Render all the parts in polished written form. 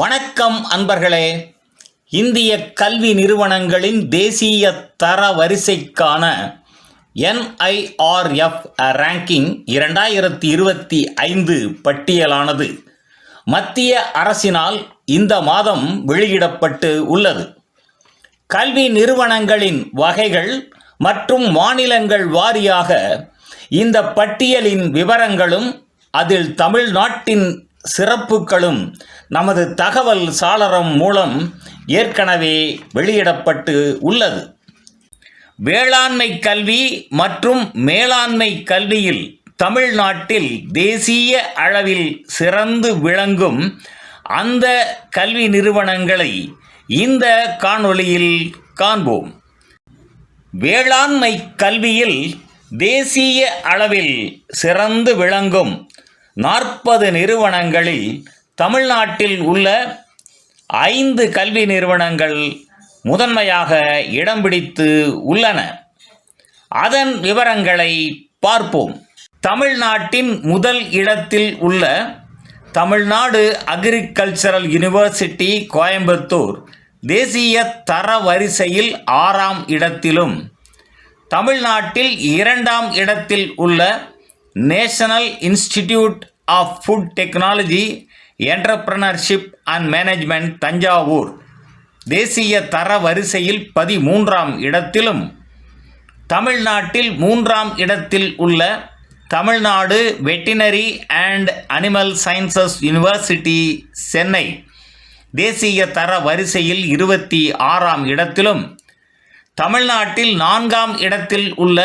வணக்கம் அன்பர்களே. இந்திய கல்வி நிறுவனங்களின் தேசிய தர வரிசைக்கான NIRF ரேங்கிங் 2025 பட்டியலானது மத்திய அரசினால் இந்த மாதம் வெளியிடப்பட்டு உள்ளது. கல்வி நிறுவனங்களின் வகைகள் மற்றும் மாநிலங்கள் வாரியாக இந்த பட்டியலின் விவரங்களும் அதில் தமிழ்நாட்டின் சிறப்புகளும் நமது தகவல் சாளரம் மூலம் ஏற்கனவே வெளியிடப்பட்டு உள்ளது. வேளாண்மை கல்வி மற்றும் மேலாண்மை கல்வியில் தமிழ்நாட்டில் தேசிய அளவில் சிறந்து விளங்கும் அந்த கல்வி நிறுவனங்களை இந்த காணொளியில் காண்போம். வேளாண்மை கல்வியில் தேசிய அளவில் சிறந்து விளங்கும் 40 நிறுவனங்களில் தமிழ்நாட்டில் உள்ள 5 கல்வி நிறுவனங்கள் முதன்மையாக இடம் பிடித்து உள்ளன. அதன் விவரங்களை பார்ப்போம். தமிழ்நாட்டின் முதல் இடத்தில் உள்ள தமிழ்நாடு அக்ரிகல்ச்சரல் யூனிவர்சிட்டி கோயம்புத்தூர் தேசிய தர வரிசையில் 6ஆம் இடத்திலும், தமிழ்நாட்டில் 2ஆம் இடத்தில் உள்ள national institute of food technology entrepreneurship and management Thanjavur தேசிய தர வரிசையில் 13ஆம் இடத்திலும், தமிழ்நாட்டில் 3ஆம் இடத்தில் உள்ள Tamil Nadu veterinary and animal sciences university Chennai தேசிய தர வரிசையில் 26ஆம் இடத்திலும், தமிழ்நாட்டில் 4ஆம் இடத்தில் உள்ள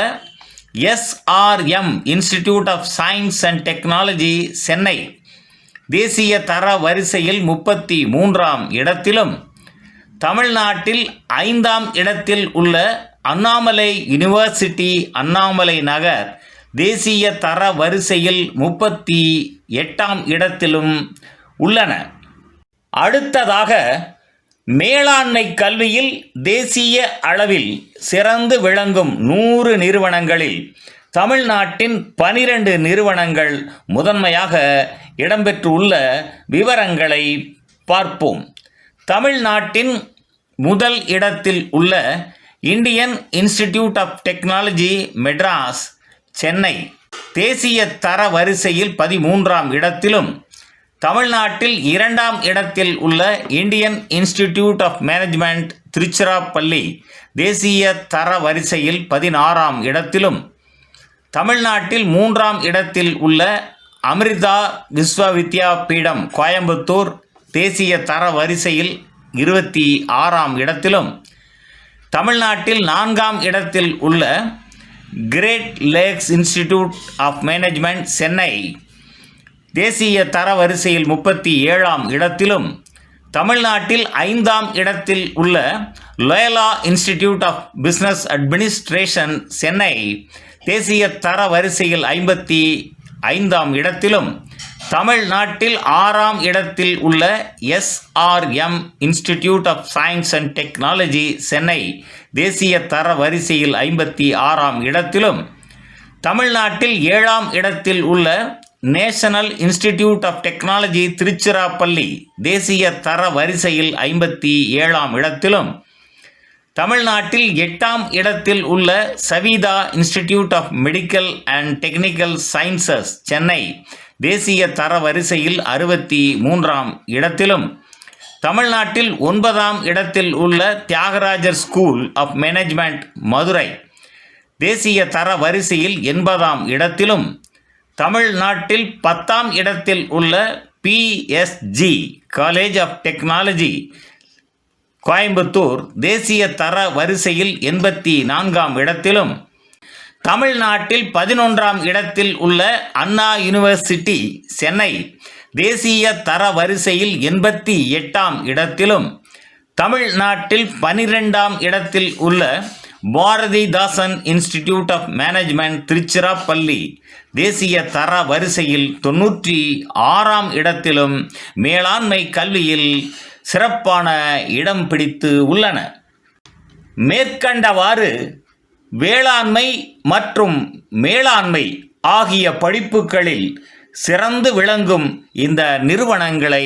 SRM institute of science and technology Chennai தேசிய தர வரிசையில் 33ஆம் இடத்திலும், தமிழ்நாட்டில் 5ஆம் இடத்தில் உள்ள அண்ணாமலை யூனிவர்சிட்டி அண்ணாமலை நகர் தேசிய தர வரிசையில் 38ஆம் இடத்திலும் உள்ளன. அடுத்ததாக மேலாண்மை கல்வியில் தேசிய அளவில் சிறந்து விளங்கும் 100 நிறுவனங்களில் தமிழ்நாட்டின் 12 நிறுவனங்கள் முதன்மையாக இடம்பெற்றுள்ள விவரங்களை பார்ப்போம். தமிழ்நாட்டின் முதல் இடத்தில் உள்ள Indian institute of technology Madras Chennai தேசிய தர வரிசையில் 13ஆம் இடத்திலும், தமிழ்நாட்டில் 2ஆம் இடத்தில் உள்ள Indian institute of management Tiruchirappalli தேசிய தர வரிசையில் 16ஆம் இடத்திலும், தமிழ்நாட்டில் 3ஆம் இடத்தில் உள்ள அமிர்தா விஸ்வவித்யாபீடம் கோயம்புத்தூர் தேசிய தர வரிசையில் 26ஆம் இடத்திலும், தமிழ்நாட்டில் 4ஆம் இடத்தில் உள்ள great lakes institute of management Chennai தேசிய தர வரிசையில் 37ஆம் இடத்திலும், தமிழ்நாட்டில் 5ஆம் இடத்தில் உள்ள Loyola institute of business administration Chennai தேசிய தர வரிசையில் 55ஆம் இடத்திலும், தமிழ்நாட்டில் 6ஆம் இடத்தில் உள்ள SRM institute of science and technology Chennai தேசிய தர வரிசையில் 56ஆம் இடத்திலும், தமிழ்நாட்டில் 7ஆம் இடத்தில் உள்ள national institute of technology Tiruchirappalli தேசிய தர வரிசையில் 57ஆம் இடத்திலும், தமிழ்நாட்டில் 8ஆம் இடத்தில் உள்ள Saveetha institute of medical and technical sciences Chennai தேசிய தர வரிசையில் 63ஆம் இடத்திலும், தமிழ்நாட்டில் 9ஆம் இடத்தில் உள்ள Thiagarajar school of management Madurai தேசிய தர வரிசையில் 80ஆம் இடத்திலும், தமிழ்நாட்டில் 10ஆம் இடத்தில் உள்ள PSG college of technology Coimbatore தேசிய தர வரிசையில் 84ஆம் இடத்திலும், தமிழ்நாட்டில் 11ஆம் இடத்தில் உள்ள அண்ணா யூனிவர்சிட்டி சென்னை தேசிய தர வரிசையில் 88ஆம் இடத்திலும், தமிழ்நாட்டில் 12ஆம் இடத்தில் உள்ள Bharathidasan institute of management Tiruchirappalli தேசிய தர வரிசையில் 96ஆம் இடத்திலும் மேலாண்மை கல்வியில் சிறப்பான இடம் பிடித்து உள்ளன. மேற்கண்டவாறு வேளாண்மை மற்றும் மேலாண்மை ஆகிய படிப்புகளில் சிறந்து விளங்கும் இந்த நிறுவனங்களை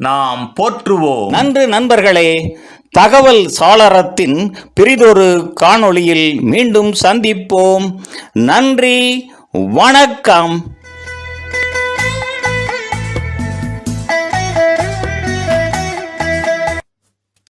நாம் போற்றுவோம். நன்று நண்பர்களே, தகவல் சாளரத்தின் பிறிதொரு காணொளியில் மீண்டும் சந்திப்போம். நன்றி, வணக்கம்.